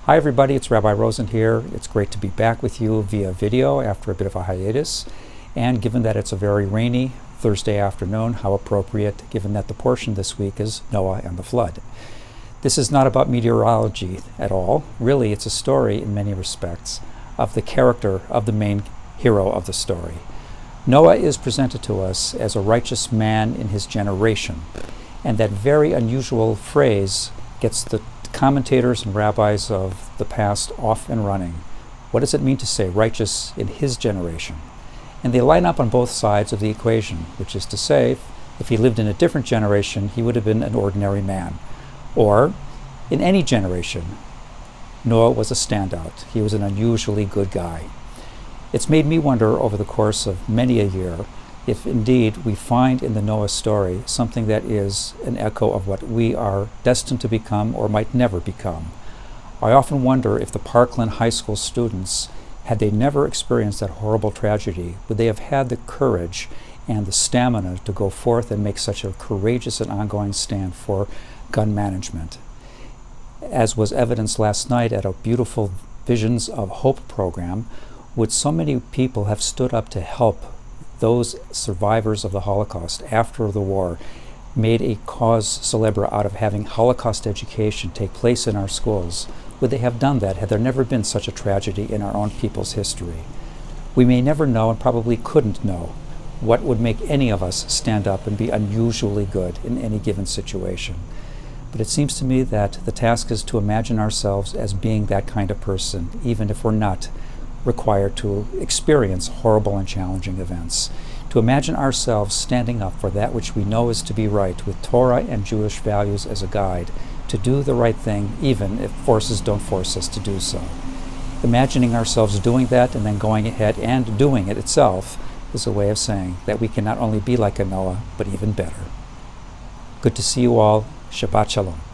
Hi everybody, it's Rabbi Rosen here. It's great to be back with you via video after a bit of a hiatus. And given that it's a very rainy Thursday afternoon, how appropriate given that the portion this week is Noah and the flood. This is not about meteorology at all. Really, it's a story in many respects of the character of the main hero of the story. Noah is presented to us as a righteous man in his generation. And that very unusual phrase gets the commentators and rabbis of the past off and running. What does it mean to say righteous in his generation? And they line up on both sides of the equation, which is to say, if he lived in a different generation, he would have been an ordinary man. Or, in any generation, Noah was a standout. He was an unusually good guy. It's made me wonder over the course of many a year if indeed we find in the Noah story something that is an echo of what we are destined to become or might never become. I often wonder if the Parkland High School students, had they never experienced that horrible tragedy, would they have had the courage and the stamina to go forth and make such a courageous and ongoing stand for gun management. As was evidenced last night at a beautiful Visions of Hope program, would so many people have stood up to help those survivors of the Holocaust after the war, made a cause célèbre out of having Holocaust education take place in our schools? Would they have done that had there never been such a tragedy in our own people's history? We may never know, and probably couldn't know, what would make any of us stand up and be unusually good in any given situation. But it seems to me that the task is to imagine ourselves as being that kind of person, even if we're not required to experience horrible and challenging events. To imagine ourselves standing up for that which we know is to be right, with Torah and Jewish values as a guide, to do the right thing even if forces don't force us to do so. Imagining ourselves doing that and then going ahead and doing it itself is a way of saying that we can not only be like a Noah, but even better. Good to see you all. Shabbat Shalom.